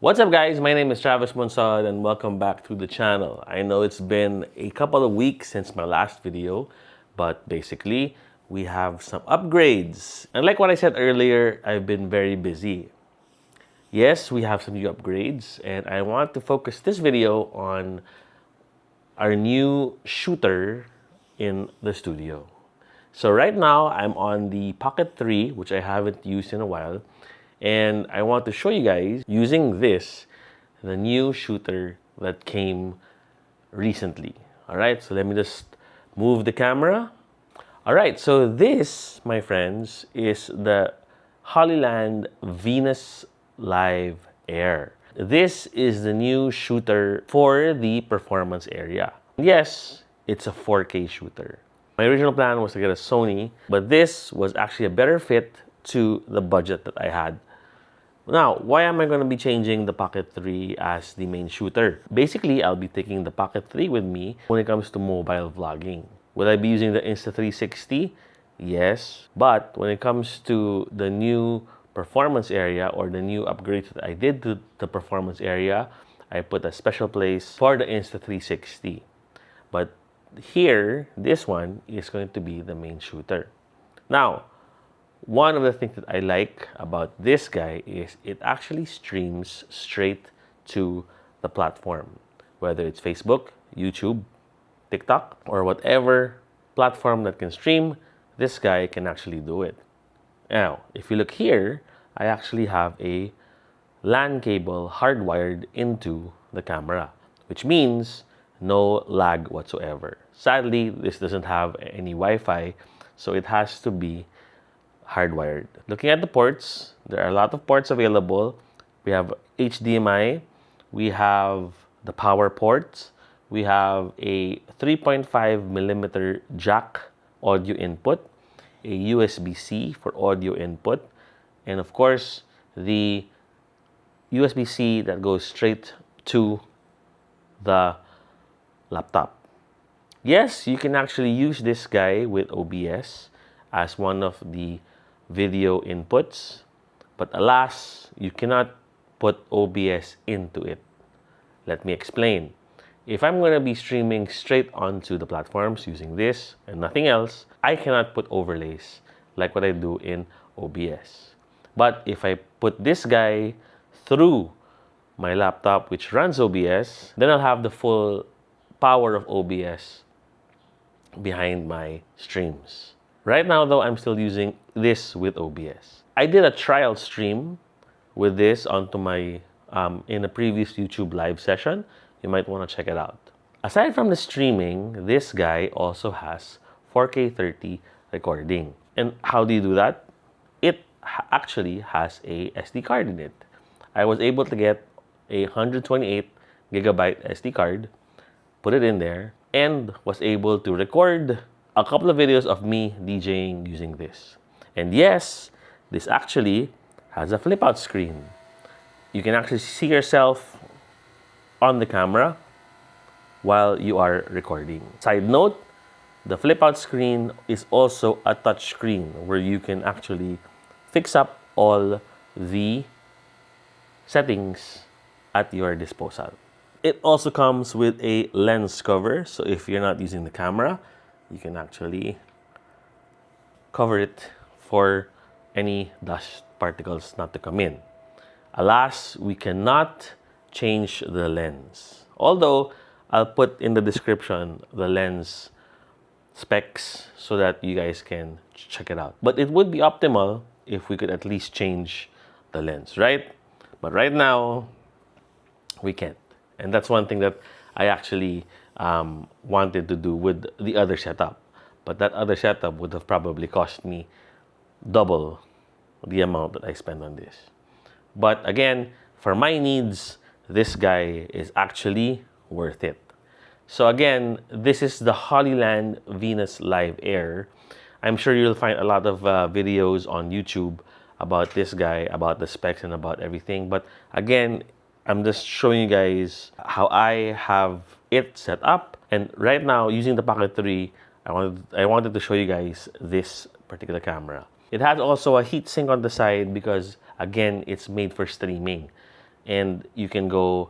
What's up guys, my name is Travismonsod and welcome back to the channel. I know it's been a couple of weeks since my last video, but basically we have some upgrades. And like what I said earlier, I've been very busy. Yes, we have some new upgrades and I want to focus this video on our new shooter in the studio. So right now I'm on the Pocket 3, which I haven't used in a while. And I want to show you guys using this, the new shooter that came recently. All right, so let me just move the camera. All right, so this, my friends, is the Hollyland VenusLiv Air. This is the new shooter for the performance area. Yes, it's a 4K shooter. My original plan was to get a Sony, but this was actually a better fit to the budget that I had. Now, why am I going to be changing the Pocket 3 as the main shooter? Basically, I'll be taking the Pocket 3 with me when it comes to mobile vlogging. Will I be using the Insta360? Yes. But when it comes to the new performance area or the new upgrades that I did to the performance area, I put a special place for the Insta360. But here, this one is going to be the main shooter. Now, one of the things that I like about this guy is it actually streams straight to the platform. Whether it's Facebook, YouTube, TikTok, or whatever platform that can stream, this guy can actually do it. Now, if you look here, I actually have a LAN cable hardwired into the camera, which means no lag whatsoever. Sadly, this doesn't have any Wi-Fi, so it has to be hardwired. Looking at the ports, there are a lot of ports available. We have HDMI, we have the power ports, we have a 3.5mm jack audio input, a USB-C for audio input, and of course, the USB-C that goes straight to the laptop. Yes, you can actually use this guy with OBS as one of the video inputs, but alas, you cannot put OBS into it. Let me explain. If I'm going to be streaming straight onto the platforms using this and nothing else, I cannot put overlays like what I do in OBS. But if I put this guy through my laptop which runs OBS, then I'll have the full power of OBS behind my streams. Right now, though, I'm still using this with OBS. I did a trial stream with this onto my, in a previous YouTube live session. You might want to check it out. Aside from the streaming, this guy also has 4K 30 recording. And how do you do that? It actually has a SD card in it. I was able to get a 128 gigabyte SD card, put it in there, and was able to record a couple of videos of me DJing using this. And yes, this actually has a flip out screen. You can actually see yourself on the camera while you are recording. Side note, the flip out screen is also a touch screen where you can actually fix up all the settings at your disposal. It also comes with a lens cover, so if you're not using the camera, you can actually cover it for any dust particles not to come in. Alas, we cannot change the lens. Although, I'll put in the description the lens specs so that you guys can check it out. But it would be optimal if we could at least change the lens, right? But right now, we can't. And that's one thing that I actually wanted to do with the other setup. But that other setup would have probably cost me double the amount that I spent on this. But again, for my needs, this guy is actually worth it. So again, this is the Hollyland VenusLiv Air. I'm sure you'll find a lot of videos on YouTube about this guy, about the specs and about everything. But again, I'm just showing you guys how I have it set up. And right now, using the Pocket 3, I wanted to show you guys this particular camera. It has also a heat sink on the side because, again, it's made for streaming. and you can go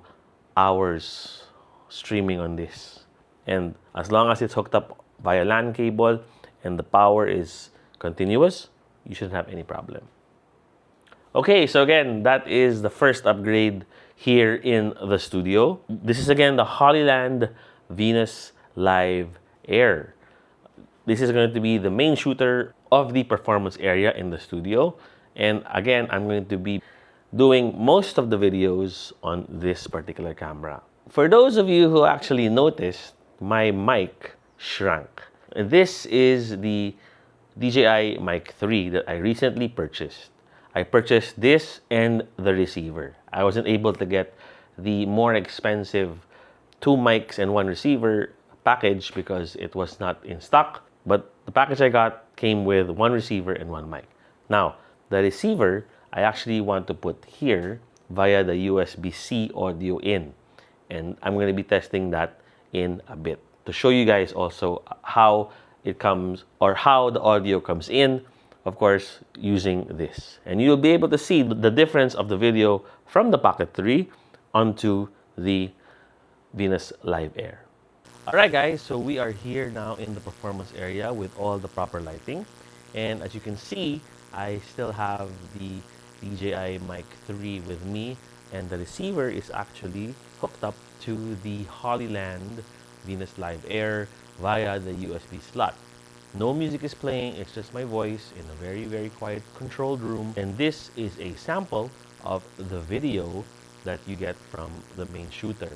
hours streaming on this. And as long as it's hooked up via LAN cable and the power is continuous, you shouldn't have any problem. Okay, so again, that is the first upgrade here in the studio. This is again the Hollyland VenusLiv Air. This is going to be the main shooter of the performance area in the studio. And again, I'm going to be doing most of the videos on this particular camera. For those of you who actually noticed, my mic shrank. This is the DJI Mic 3 that I recently purchased. I purchased this and the receiver. I wasn't able to get the more expensive 2 mics and 1 receiver package because it was not in stock. But the package I got came with 1 receiver and 1 mic. Now, the receiver, I actually want to put here via the USB-C audio in. And I'm going to be testing that in a bit to show you guys also how it comes or how the audio comes in, of course, using this. And you'll be able to see the difference of the video from the Pocket 3 onto the VenusLiv Air. Alright guys, so we are here now in the performance area with all the proper lighting. And as you can see, I still have the DJI Mic 3 with me, and the receiver is actually hooked up to the Hollyland VenusLiv Air via the USB slot. No music is playing, it's just my voice in a very, very quiet controlled room. And this is a sample of the video that you get from the main shooter.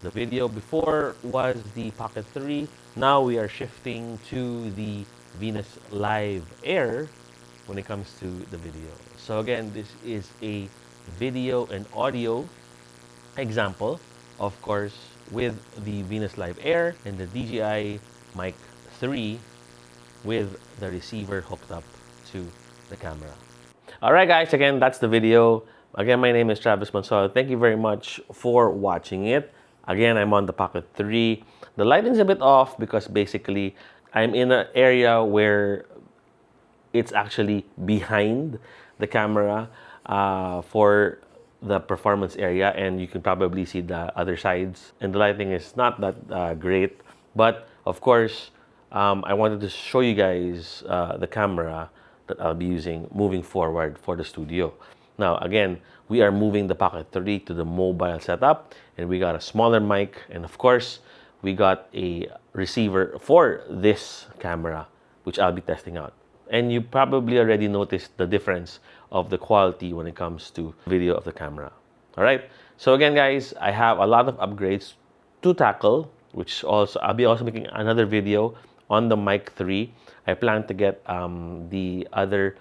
The video before was the Pocket 3. Now we are shifting to the VenusLiv Air when it comes to the video. So again, this is a video and audio example, of course, with the VenusLiv Air and the DJI Mic 3 with the receiver hooked up to the camera. Alright guys, again, that's the video. Again, my name is DjTravismonsod. Thank you very much for watching it. Again, I'm on the Pocket 3. The lighting's a bit off because basically I'm in an area where it's actually behind the camera for the performance area, and you can probably see the other sides. And the lighting is not that great, but of course, I wanted to show you guys the camera that I'll be using moving forward for the studio. Now, again, we are moving the Pocket 3 to the mobile setup, and we got a smaller mic, and of course, we got a receiver for this camera, which I'll be testing out. And you probably already noticed the difference of the quality when it comes to video of the camera. All right. So again, guys, I have a lot of upgrades to tackle, which also I'll be also making another video on the Mic 3. I plan to get the other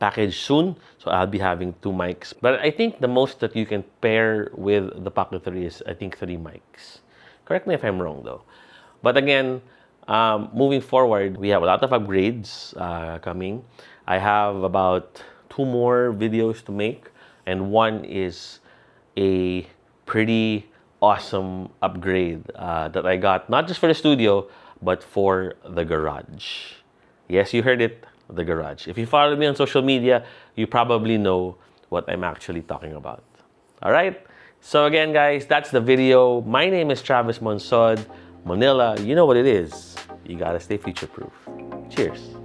package soon, so I'll be having 2 mics. But I think the most that you can pair with the Pocket 3 is, I think, 3 mics. Correct me if I'm wrong, though. But again, moving forward, we have a lot of upgrades coming. I have about 2 more videos to make, and one is a pretty awesome upgrade that I got, not just for the studio, but for the garage. Yes, you heard it, the garage. If you follow me on social media, you probably know what I'm actually talking about. All right? So again, guys, that's the video. My name is DjTravismonsod. Manila, you know what it is. You gotta stay future-proof. Cheers.